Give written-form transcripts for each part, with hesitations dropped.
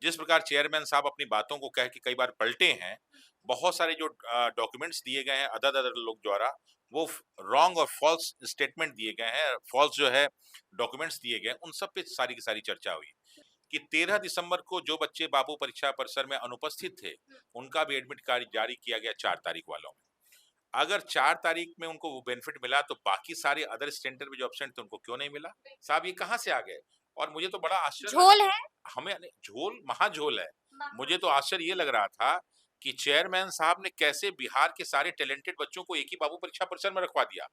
जिस प्रकार चेयरमैन साहब अपनी बातों को कह के कई बार पलटे हैं, बहुत सारे जो डॉक्यूमेंट्स दिए गए हैं अदर-अदर लोग द्वारा, वो रॉन्ग और फ़ॉल्स स्टेटमेंट दिए गए हैं, फ़ॉल्स जो है डॉक्यूमेंट्स दिए गए हैं, उन सब पे सारी की सारी चर्चा हुई। कि 13 दिसंबर को जो बच्चे बापू परीक्षा परिसर में अनुपस्थित थे, उनका भी एडमिट कार्ड जारी किया गया 4 तारीख वालों में। अगर 4 तारीख में उनको वो बेनिफिट मिला, तो बाकी सारे अदर सेंटर में जो एब्सेंट थे, उनको क्यों नहीं मिला? साहब ये कहाँ से आ गए? और मुझे तो बड़ा आश्चर्य लगा। झोल है। हमें नहीं झोल महाझोल है। मुझे तो आश्चर्य ये लग रहा था कि चेयरमैन साहब ने कैसे बिहार के सारे टैलेंटेड बच्चों को एक ही बाबू परीक्षा परिसर में रखवा दिया।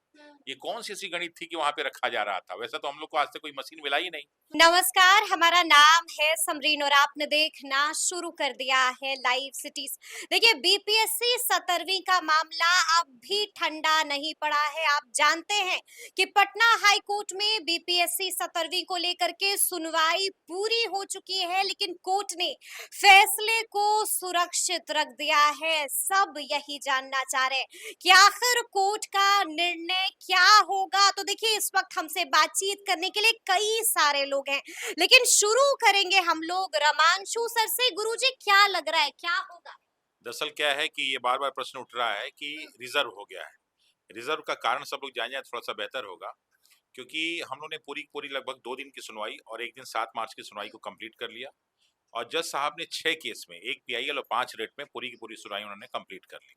ये कौन-सी ऐसी गणित थी कि वहाँ पे रखा जा रहा था? वैसा तो हम लोग को आज तक कोई मशीन मिला ही नहीं। नमस्कार, हमारा नाम है समरीन और आपने देखना शुरू कर दिया है लाइव सिटीज। देखिए, बीपीएससी 17वीं का मामला अब भी ठंडा नहीं पड़ा है। आप जानते हैं कि पटना हाई कोर्ट में बीपीएससी 17वीं को लेकर के सुनवाई पूरी हो चुकी है, लेकिन कोर्ट ने फैसले को सुरक्षित रख दिया है। सब यही जानना चाह रहे हैं कि आखिर कोर्ट का निर्णय क्या होगा। तो देखिए, इस वक्त हमसे बातचीत करने के लिए कई सारे लोग हैं, लेकिन शुरू करेंगे हम लोग रमांशु सर से। गुरुजी, क्या लग रहा है, क्या होगा? दरअसल क्या है कि ये बार-बार प्रश्न उठ रहा है कि रिज़र्व हो गया है। रिज़र्व का कारण सब लोग जान जाएँ तो थोड़ा-सा बेहतर होगा, क्योंकि हम लोगों ने पूरी की पूरी लगभग 2 दिन की सुनवाई और 1 दिन 7 मार्च की सुनवाई को कंप्लीट कर लिया और जज साहब ने 6 केस में, 1 पीआईएल और 5 रेट में पूरी की पूरी सुनवाई उन्होंने कंप्लीट कर ली।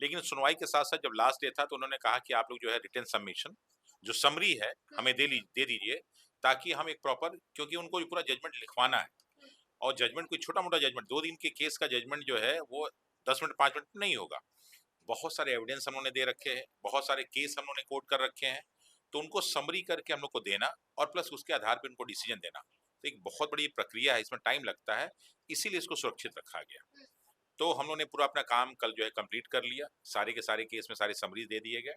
लेकिन सुनवाई के साथ-साथ जब लास्ट डे था तो उन्होंने कहा कि आप लोग जो है रिटन सबमिशन, जो समरी है, हमें दे दीजिए, ताकि हम एक प्रॉपर, क्योंकि उनको ये पूरा जजमेंट लिखवाना है और जजमेंट कोई छोटा-मोटा जजमेंट 2 दिन के केस का जजमेंट जो है वो 10 मिनट 5 मिनट नहीं होगा। बहुत सारे एविडेंस हम लोगों ने दे रखे हैं, बहुत सारे केस हम लोगों ने कोट कर रखे हैं, तो उनको समरी करके हम लोग को देना और प्लस उसके आधार पे उनको डिसीजन देना। तो एक बहुत बड़ी प्रक्रिया है, इसमें टाइम लगता है, इसीलिए इसको सुरक्षित रखा गया। तो हम लोगों ने पूरा अपना काम कल जो है कंप्लीट कर लिया, सारे के सारे केस में सारे समरीज दे दिए गए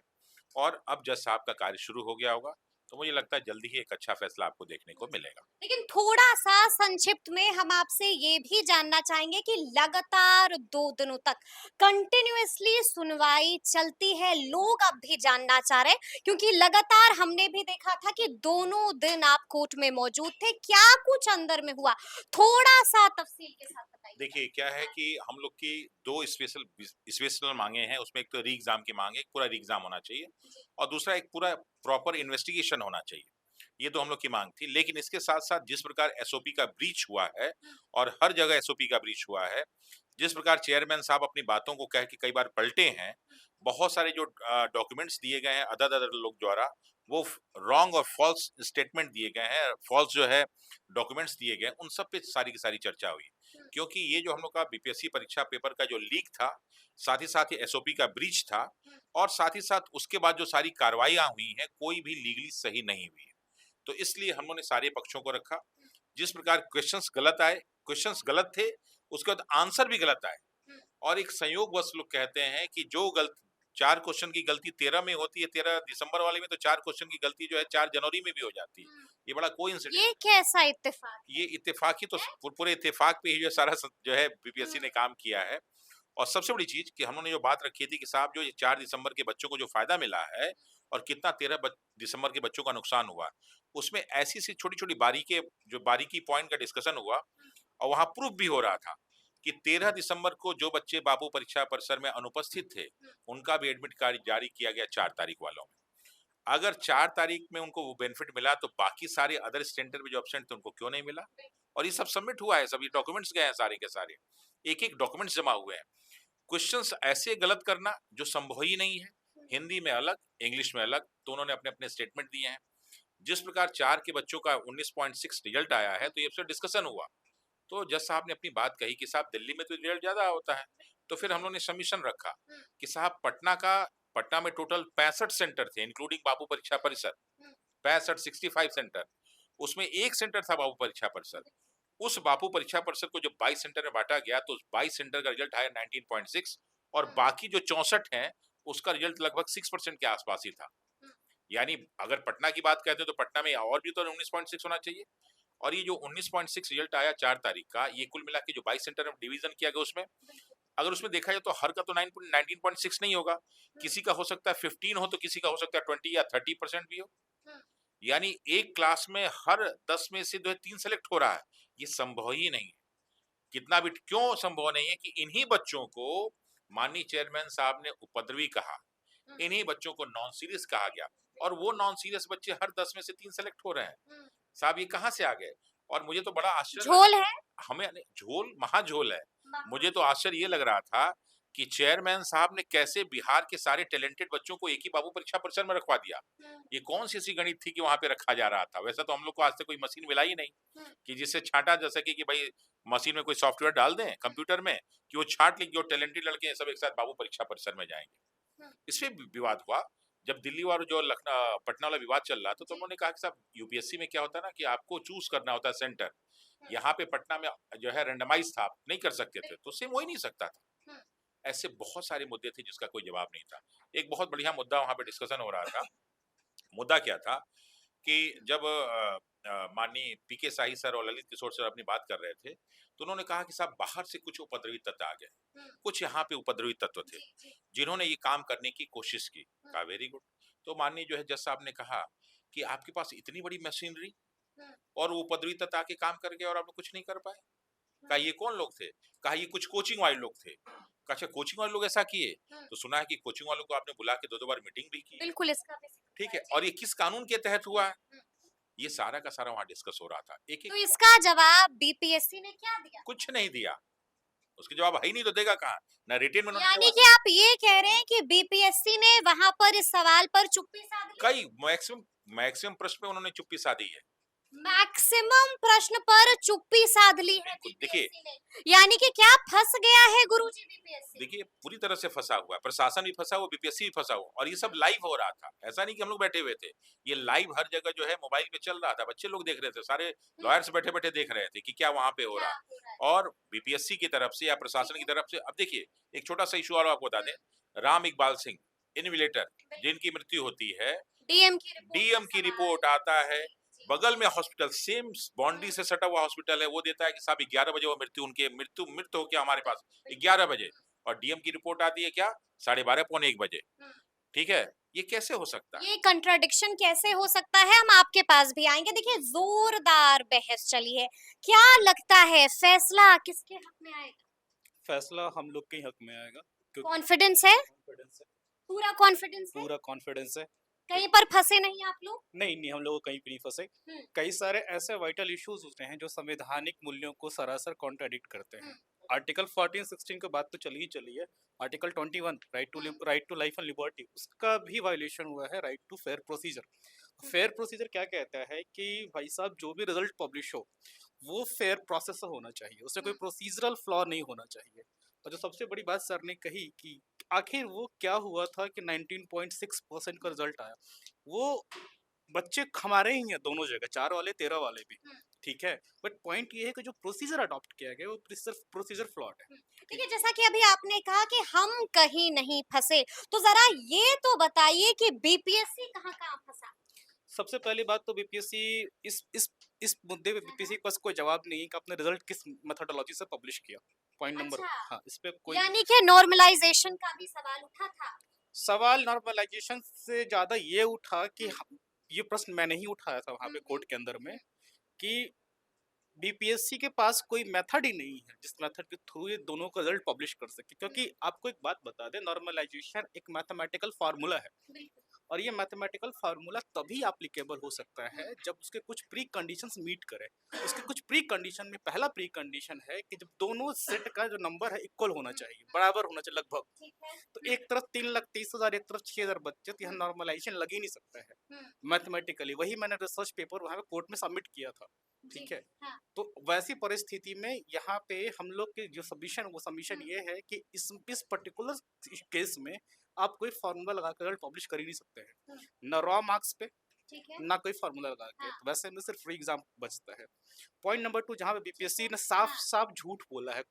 और अब जज साहब का कार्य शुरू हो गया होगा, तो मुझे लगता है जल्दी ही एक अच्छा फैसला आपको देखने को मिलेगा। लेकिन थोड़ा-सा संक्षिप्त में हम आपसे ये भी जानना चाहेंगे कि लगातार 2 दिनों तक कंटिन्यूअसली सुनवाई चलती है। लोग अब भी जानना चाह रहे हैं, क्योंकि लगातार हमने भी देखा था कि दोनों दिन आप कोर्ट में मौजूद थे। क्या कुछ अंदर में हुआ? थोड़ा-सा तफसील के साथ बताइएगा। देखिए, क्या है कि हम लोग की 2 स्पेशल माँगे हैं, उसमें एक तो री-एग्ज़ाम की माँग है, एक पूरा री-एग्ज़ाम होना चाहिए और दूसरा एक पूरा प्रॉपर इन्वेस्टिगेशन होना चाहिए। ये तो हम लोग की माँग थी, लेकिन इसके साथ-साथ जिस प्रकार एसओपी का ब्रीच हुआ है और हर जगह एसओपी का ब्रीच हुआ है, जिस प्रकार चेयरमैन साहब अपनी बातों को कह के कई बार पलटे हैं, बहुत सारे जो डॉक्यूमेंट्स दिए गए हैं अदर-अदर लोग द्वारा, वो रॉन्ग और फ़ॉल्स स्टेटमेंट दिए गए हैं, फ़ॉल्स जो है डॉक्यूमेंट्स दिए गए हैं, उन सब पे सारी की सारी चर्चा हुई। क्योंकि ये जो हम लोग का बीपीएससी परीक्षा पेपर का जो लीक था, साथ ही एसओपी का ब्रीच था और साथ ही साथ उसके बाद जो सारी कार्रवाइयाँ हुई हैं, कोई भी लीगली सही नहीं हुई है। तो इसलिए हम लोगों ने सारे पक्षों को रखा। जिस प्रकार क्वेश्चंस गलत थे, उसके बाद आंसर भी गलत आए और एक संयोगवश लोग कहते हैं कि जो गलत 4 क्वेश्चन की गलती 13 में होती है, 13 दिसंबर वाले में, तो 4 क्वेश्चन की गलती जो है 4 जनवरी में भी हो जाती है। ये बड़ा कोइंसिडेंस। ये कैसा इत्तेफाक ये इत्तेफाक ही तो पूरे इत्तेफाक पे ही जो सारा जो है बीपीएससी है? ने काम किया है और सबसे बड़ी चीज कि हम लोगों ने जो बात रखी थी कि साहब जो ये 4 दिसंबर के बच्चों को जो फायदा मिला है और कितना 13 दिसंबर के बच्चों का नुकसान हुआ, उसमें ऐसी सी छोटी छोटी बारीकी पॉइंट का डिस्कशन हुआ और वहां प्रूफ भी हो रहा था कि 13 दिसंबर को जो बच्चे बापू परीक्षा परिसर में अनुपस्थित थे, उनका भी एडमिट कार्ड जारी किया गया 4 तारीख वालों में। अगर 4 तारीख में उनको वो बेनिफिट मिला, तो बाकी सारे अदर सेंटर में जो एब्सेंट थे, उनको क्यों नहीं मिला? और ये सब सबमिट हुआ है, सब ये डॉक्यूमेंट्स गए हैं सारे के सारे। एक-एक डॉक्यूमेंट्स जमा हुए हैं। क्वेश्चंस ऐसे गलत करना जो संभव ही नहीं है। हिंदी में अलग, इंग्लिश में अलग, तो उन्होंने अपने-अपने स्टेटमेंट दिए हैं। जिस प्रकार 4 के बच्चों का 19.6 रिजल्ट आया है, तो ये सब डिस्कशन हुआ। तो जज साहब ने अपनी बात कही कि साहब दिल्ली में तो रिजल्ट ज़्यादा होता है। तो फिर हम लोगों ने सबमिशन रखा कि साहब पटना में टोटल 65 सेंटर थे इंक्लूडिंग बापू परीक्षा परिसर। 65 65 सेंटर। उसमें एक सेंटर था बापू परीक्षा परिसर। उस बापू परीक्षा परिसर को जब 22 सेंटर में बाँटा गया तो उस 22 सेंटर का रिजल्ट आया 19.6 और बाकी जो 64 हैं, उसका रिजल्ट लगभग 6% के आसपास ही था। यानी अगर पटना की बात करते हैं तो पटना में और भी तो 19.6 होना चाहिए। और ये जो 19.6 रिजल्ट आया 4 तारीख का, ये कुल मिला के जो 22 सेंटर में डिवीजन किया गया उसमें, अगर उसमें देखा जाए तो हर का तो 19.6 नहीं होगा। किसी का हो सकता है 15 हो, तो किसी का हो सकता है 20 या 30% भी हो। यानी एक क्लास में हर 10 में से जो है 3 सेलेक्ट हो रहा है। ये संभव ही नहीं है। कितना भी क्यों संभव नहीं है कि इन्हीं बच्चों को माननीय चेयरमैन साहब ने उपद्रवी कहा, इन्हीं बच्चों को नॉन सीरियस कहा गया, और वो नॉन सीरियस बच्चे हर 10 में से 3 सेलेक्ट हो रहे हैं। साहब ये कहाँ से आ गए? और मुझे तो बड़ा आश्चर्य लगा, झोल है। हमें नहीं, झोल महाझोल है। मुझे तो आश्चर्य ये लग रहा था कि चेयरमैन साहब ने कैसे बिहार के सारे टैलेंटेड बच्चों को एक ही बाबू परीक्षा परिसर में रखवा दिया। ये कौन सी ऐसी गणित थी कि वहां पे रखा जा रहा था? वैसे तो हम लोग को आज तक कोई मशीन मिला ही नहीं कि जिससे छांटा जा सके कि भाई मशीन में कोई सॉफ्टवेयर डाल दें कंप्यूटर में कि वो छांट ले कि जो टैलेंटेड लड़के हैं सब एक साथ बाबू परीक्षा परिसर में जाएंगे। इसमें विवाद हुआ जब दिल्ली और जो लखनऊ पटना वाला विवाद चल रहा था, तो उन्होंने कहा कि साहब यूपीएससी में क्या होता है ना कि आपको चूज करना होता है सेंटर। यहाँ पे पटना में जो है रेंडमाइज था, आप नहीं कर सकते थे, तो सेम हो ही नहीं सकता था। ऐसे बहुत सारे मुद्दे थे जिसका कोई जवाब नहीं था। एक बहुत बढ़िया मुद्दा वहां पे डिस्कशन हो रहा था। मुद्दा क्या था कि जब माननीय पीके शाही सर और ललित किशोर सर अपनी बात कर रहे थे, तो उन्होंने कहा कि साहब बाहर से कुछ उपद्रवी तत्व आ गए, कुछ यहाँ पे उपद्रवी तत्व थे जिन्होंने ये काम करने की कोशिश की। कहा वेरी गुड। तो माननीय जो है जज साहब ने कहा कि आपके पास इतनी बड़ी मशीनरी और वो उपद्रवी तत्व आके काम कर गए और आप लोग कुछ नहीं कर पाए। कहा ये कौन लोग थे? कहा ये कुछ कोचिंग वाले लोग थे। कहा अच्छा कोचिंग वाले लोग ऐसा किए? तो सुना है कि कोचिंग वालों को आपने बुला के दो दो बार मीटिंग भी की। बिल्कुल इसका भी ठीक है, और ये किस कानून के तहत हुआ है? ये सारा का सारा वहां डिस्कस हो रहा था। एक तो एक इसका जवाब बीपीएससी ने क्या दिया? कुछ नहीं दिया। उसके जवाब है ही नहीं तो देगा कहाँ? ना रिटेन में उन्होंने यानी जवाब। कि आप ये कह रहे हैं कि बीपीएससी ने वहां पर इस सवाल पर चुप्पी साध ली? कई मैक्सिमम मैक्सिमम प्रश्न पे उन्होंने चुप्पी साधी है। मैक्सिमम प्रश्न पर चुप्पी साध ली है बिल्कुल, देखिए बीपीएससी ने। यानी कि क्या फंस गया है गुरुजी बीपीएससी? देखिए पूरी तरह से फंसा हुआ है, प्रशासन भी फंसा हुआ, बीपीएससी भी फंसा हुआ, और ये सब लाइव हो रहा था। ऐसा नहीं कि हम लोग बैठे हुए थे, ये लाइव हर जगह जो है मोबाइल पे चल रहा था, बच्चे लोग देख रहे थे, सारे लॉयर्स बैठे बैठे देख रहे थे कि क्या वहां पे हो क्या रहा हो रहा है? है। और बीपीएससी की तरफ से या प्रशासन की तरफ से, अब देखिए एक छोटा सा इशू और आपको बता दें, राम इकबाल सिंह इनविलेटर जिनकी मृत्यु होती है, डीएम की सवाल। रिपोर्ट आता है, बगल में हॉस्पिटल सेम बाउंड्री से सटा हुआ हॉस्पिटल है, वो देता है कि साहब 11 बजे वो मृत्यु हो गया हमारे पास 11 बजे, और डीएम की रिपोर्ट आती है क्या 12:30 पौने 1 बजे। ठीक है, ये कैसे हो सकता है? ये कंट्राडिक्शन कैसे हो सकता है? हम आपके पास भी आएंगे। देखिए जोरदार बहस चली है, क्या लगता है फैसला किसके हक में आएगा? फैसला हम लोग के ही हक में आएगा क्योंकि कॉन्फिडेंस है? कॉन्फिडेंस है, पूरा कॉन्फिडेंस है? पूरा कॉन्फिडेंस है। कहीं पर फंसे नहीं आप लोग? नहीं नहीं, हम लोग कहीं भी नहीं फंसे। कई सारे ऐसे वाइटल इश्यूज होते हैं जो संवैधानिक मूल्यों को सरासर कॉन्ट्राडिक्ट करते हैं। आर्टिकल 14-16 की बात तो चली है। Article 21 right to life and liberty, उसका भी वायलेशन हुआ है, right to fair procedure. Fair procedure क्या कहता है कि भाई साहब जो भी रिजल्ट पब्लिश हो वो फेयर प्रोसेस से होना चाहिए, उससे कोई प्रोसीजरल फ्लॉ नहीं होना चाहिए। और जो सबसे बड़ी बात सर ने कही कि आखिर वो क्या हुआ था कि 19.6% का रिजल्ट आया, वो बच्चे हमारे ही हैं दोनों जगह, 4 वाले 13 वाले भी, ठीक है। बट पॉइंट ये है कि जो प्रोसीजर अडॉप्ट किया गया वो सिर्फ प्रोसीजर फ्लॉट है। ठीक है, जैसा कि अभी आपने कहा कि हम कहीं नहीं फंसे, तो जरा ये तो बताइए कि बीपीएससी कहाँ फंसा? सबसे पहली बात तो बीपीएससी इस मुद्दे पे बीपीएससी के पास कोई जवाब नहीं है कि आपने रिजल्ट किस मेथोडोलॉजी से पब्लिश किया। पॉइंट नंबर अच्छा, हाँ, इस पे कोई यानी कि नॉर्मलाइजेशन का भी सवाल उठा था। सवाल नॉर्मलाइजेशन से ज्यादा ये उठा कि ये प्रश्न मैंने ही उठाया था वहां पे कोर्ट के अंदर में कि बीपीएससी के पास कोई मेथड ही नहीं है जिस मेथड के थ्रू ये दोनों का रिजल्ट पब्लिश कर सके। क्योंकि आपको एक बात बता दें, नॉर्मलाइजेशन एक मैथमेटिकल फार्मूला है, और ये मैथमेटिकल फार्मूला तभी एप्लीकेबल हो सकता है जब उसके कुछ प्री कंडीशंस मीट करे। उसके कुछ प्री कंडीशन में पहला प्री कंडीशन है कि जब दोनों सेट का जो नंबर है इक्वल होना चाहिए, बराबर होना चाहिए लगभग। तो एक तरफ 3,30,000, एक तरफ 6,000 बच्चे, तो यहाँ नॉर्मलाइजेशन लग ही नहीं सकता है मैथमेटिकली। वही मैंने रिसर्च पेपर वहाँ पे कोर्ट में सबमिट किया था, ठीक है। तो वैसी परिस्थिति में यहाँ पे हम लोग के जो सबमिशन ये है कि इस पर्टिकुलर केस में आप कोई फार्मूला लगा कर पब्लिश कर ही नहीं सकते हैं, न रॉ मार्क्स पे ना कोई फार्मूला लगा के। तो वैसे में सिर्फ फ्री एग्जाम बचता है। पॉइंट नंबर 2, जहाँ पे बीपीएससी ने साफ साफ झूठ बोला है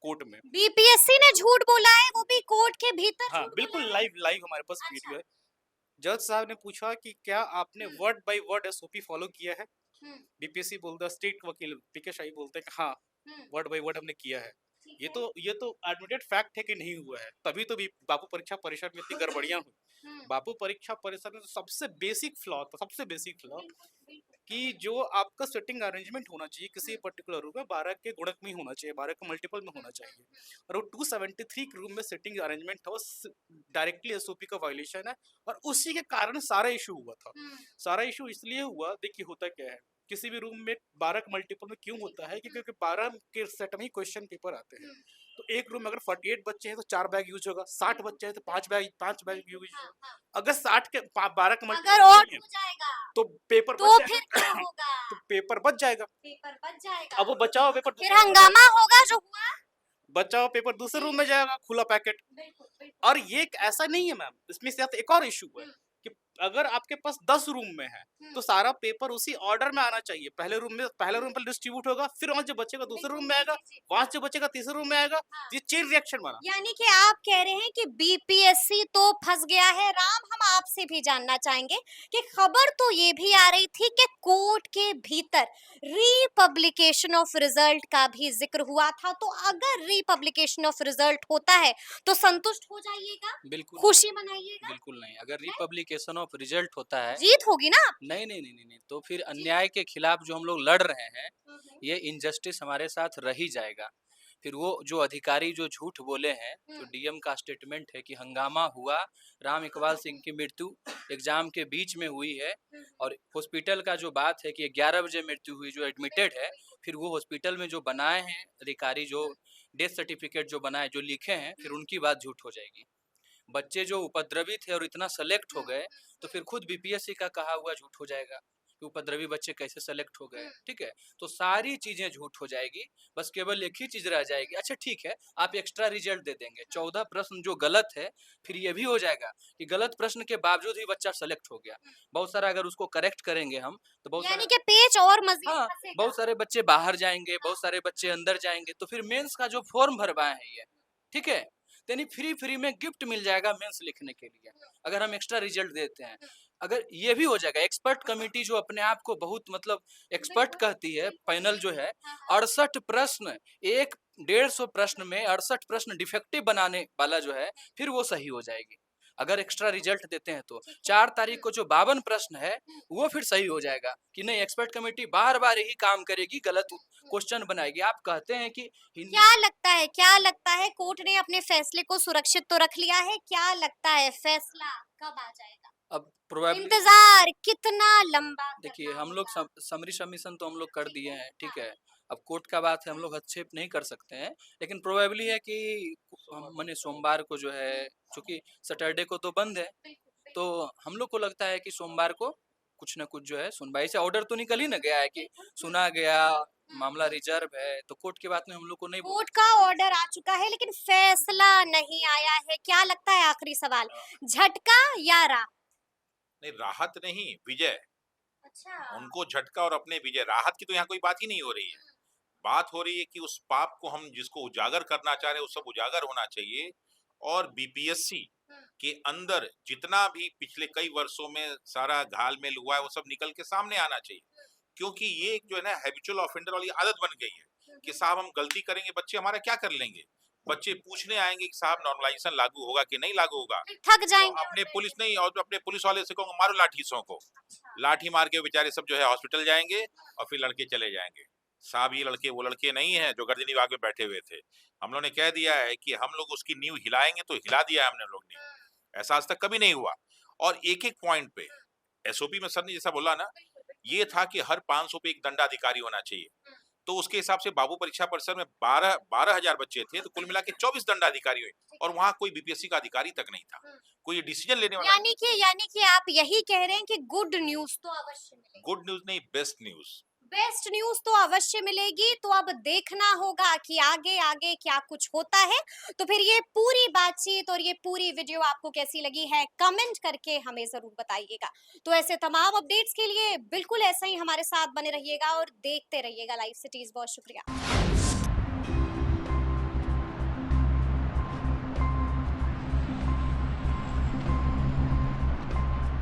कोर्ट में। बीपीएससी ने झूठ बोला है, वो भी कोर्ट के भीतर हाँ झूठ बिल्कुल, बोला है? लाइव हमारे पास वीडियो है। जज साहब ने पूछा कि क्या आपने word by word SOP follow किया है। बीपीएससी बोलता, स्टेट वकील पीके शाही बोलते हैं कि हाँ वर्ड बाय वर्ड हमने किया है। ये तो एडमिटेड फैक्ट है कि नहीं हुआ है, तभी तो भी बापू परीक्षा परिषद में इतनी गड़बड़ियां हुई। बापू परीक्षा परिषद में तो सबसे बेसिक फ्लॉ था, सबसे बेसिक फ्लॉ कि जो आपका सिटिंग अरेंजमेंट होना चाहिए किसी पर्टिकुलर रूम में 12 के गुणक में ही होना चाहिए, 12 के मल्टीपल में होना चाहिए, और वो 273 के रूम में सिटिंग अरेंजमेंट था, वो डायरेक्टली एसओपी का वायलेशन है, और उसी के कारण सारा इशू हुआ था। सारा इशू इसलिए हुआ, देखिए होता क्या है, किसी भी रूम में 12 के मल्टीपल में क्यों होता है, क्योंकि 12 के सेट में ही क्वेश्चन पेपर आते हैं। तो एक रूम में अगर 48 बच्चे हैं तो 4 बैग यूज होगा, 60 बच्चे हैं तो 5 बैग यूज होगा। अगर 60 के 12 के अगर मल्टीपल और नहीं है हो जाएगा तो पेपर तो बच फिर जाएगा। क्या होगा? तो पेपर बच जाएगा। पेपर बच जाएगा, अब वो बचा हुआ पेपर फिर दूसरे रूम में हंगामा होगा जो हुआ। बचा हुआ पेपर दूसरे रूम में जाएगा, खुला पैकेट। बिल्कुल, बिल्कुल। और ये एक ऐसा नहीं है मैम, इसमें से एक और इशू है कि अगर आपके पास 10 रूम में है तो सारा पेपर उसी ऑर्डर में आना चाहिए। पहले रूम पर डिस्ट्रीब्यूट होगा, फिर वहां जो बचेगा दूसरे रूम में आएगा, वहां से बचेगा तीसरे रूम में आएगा। ये चेन रिएक्शन बना। यानी कि आप कह रहे हैं कि बीपीएससी तो फंस गया है। राम, हम आपसे भी जानना चाहेंगे कि खबर तो ये भी आ रही थी कि कोर्ट के भीतर रीपब्लिकेशन ऑफ रिजल्ट का भी जिक्र हुआ था। तो अगर रीपब्लिकेशन ऑफ रिजल्ट होता है तो संतुष्ट हो जाइएगा, बिल्कुल खुशी मनाइएगा, बिल्कुल नहीं। अगर रिपब्लिकेशन ऑफ रिजल्ट होता है, जीत होगी ना आपकी। नहीं, तो फिर अन्याय के खिलाफ जो हम लोग लड़ रहे हैं, ये इनजस्टिस हमारे साथ रह ही जाएगा। फिर वो जो अधिकारी जो झूठ बोले हैं, जो डीएम का स्टेटमेंट है कि हंगामा हुआ, राम इकबाल सिंह की मृत्यु एग्जाम के बीच में हुई है, और हॉस्पिटल का जो बात है कि 11 बजे मृत्यु हुई, जो एडमिटेड है, फिर वो हॉस्पिटल में जो बनाए हैं अधिकारी, जो डेथ सर्टिफिकेट जो बनाए, जो लिखे हैं, फिर उनकी बात झूठ हो जाएगी। बच्चे जो उपद्रवी थे और इतना सेलेक्ट हो गए, तो फिर खुद बीपीएससी का कहा हुआ झूठ हो जाएगा कि उपद्रवी बच्चे कैसे सेलेक्ट हो गए। ठीक है, तो सारी चीजें झूठ हो जाएगी। बस केवल एक ही चीज रह जाएगी, अच्छा ठीक है आप एक्स्ट्रा रिजल्ट दे देंगे, 14 प्रश्न जो गलत है, फिर ये भी हो जाएगा कि गलत प्रश्न के बावजूद ही बच्चा सेलेक्ट हो गया। बहुत सारा अगर उसको करेक्ट करेंगे हम तो बहुत यानी सारा, कि पेच और मजीद हाँ, फंसेगा। बहुत सारे बच्चे बाहर जाएंगे, बहुत सारे बच्चे अंदर जाएंगे, तो फिर मेंस का जो फॉर्म भरवाए हैं ये, ठीक है, यानी फ्री में गिफ्ट मिल जाएगा मेंस लिखने के लिए, अगर हम एक्स्ट्रा रिजल्ट देते हैं। अगर ये भी हो जाएगा, एक्सपर्ट कमेटी जो अपने आप को बहुत मतलब एक्सपर्ट कहती है, पैनल जो है, 68 प्रश्न, 150 प्रश्न में 68 प्रश्न डिफेक्टिव बनाने वाला जो है, फिर वो सही हो जाएगी अगर एक्स्ट्रा रिजल्ट देते हैं। तो 4 तारीख को जो 52 प्रश्न है वो फिर सही हो जाएगा कि नहीं, एक्सपर्ट कमेटी बार बार यही काम करेगी, गलत क्वेश्चन बनाएगी। आप कहते हैं कि हिंदी, क्या लगता है कोर्ट ने अपने फैसले को सुरक्षित तो रख लिया है? क्या लगता है फैसला कब आ जाएगा? अब प्रोबेबली इंतजार कितना लंबा देखिए, करना हम लोग होगा? समरी सबमिशन तो हम लोग कर दिए हैं, ठीक है। अब कोर्ट का बात है, हम लोग हस्तक्षेप नहीं कर सकते हैं, लेकिन प्रोबेबली है कि माने सोमवार को जो है, चूंकि सैटरडे को तो बंद है, तो हम लोग को लगता है कि सोमवार को कुछ ना कुछ जो है सुनवाई से ऑर्डर तो निकल ही ना गया है कि सुना गया, मामला रिजर्व है, तो कोर्ट की बात में हम लोग को नहीं कोर्ट का ऑर्डर आ चुका है लेकिन फैसला नहीं आया है। क्या लगता है, आखिरी सवाल, झटका या राहत? नहीं, राहत नहीं, विजय। अच्छा, उनको झटका और अपने विजय। राहत की तो यहाँ कोई बात ही नहीं हो रही है। बात हो रही है कि उस पाप को हम जिसको उजागर करना चाह रहे हैं, वो सब उजागर होना चाहिए। और बीपीएससी के अंदर जितना भी पिछले कई वर्षों में सारा घालमेल हुआ है, वो सब निकल के सामने आना चाहिए। क्योंकि ये एक जो है ना हैबिचुअल ऑफेंडर वाली आदत बन गई है कि साहब हम गलती करेंगे, बच्चे हमारा क्या कर लेंगे। बच्चे पूछने आएंगे कि साहब नॉर्मलाइजेशन लागू होगा कि नहीं लागू होगा। थक तो जाएंगे अपने पुलिस नहीं, और अपने पुलिस वाले से कहूँगा मारो लाठी सौ को, लाठी मार के बेचारे सब जो है हॉस्पिटल जाएंगे और फिर लड़के चले जाएंगे। साहब ये लड़के वो लड़के नहीं हैं जो गर्दनी बाग में बैठे हुए थे। हम लोग ने कह दिया है कि हम लोग उसकी नींव हिलाएंगे, तो हिला दिया है हमने लोग ने। ऐसा आज तक कभी नहीं हुआ। और एक एक पॉइंट पे एसओपी में सर ने जैसा बोला ना, ये था कि हर 500 पे एक दंडाधिकारी होना चाहिए। तो उसके हिसाब से बाबू परीक्षा परिसर में 12,000 बच्चे थे, तो कुल मिला के 24 दंडाधिकारी हुए, और वहां कोई बीपीएससी का अधिकारी तक नहीं था, कोई डिसीजन लेने वाला। यानी कि आप यही कह रहे हैं कि गुड न्यूज तो अवश्य मिलेगी। गुड न्यूज नहीं, बेस्ट न्यूज। बेस्ट न्यूज तो अवश्य मिलेगी। तो अब देखना होगा कि आगे आगे क्या कुछ होता है। तो फिर ये पूरी बातचीत और ये पूरी वीडियो आपको कैसी लगी है, कमेंट करके हमें जरूर बताइएगा। तो ऐसे तमाम अपडेट्स के लिए बिल्कुल ऐसा ही हमारे साथ बने रहिएगा और देखते रहिएगा लाइव सिटीज। बहुत शुक्रिया।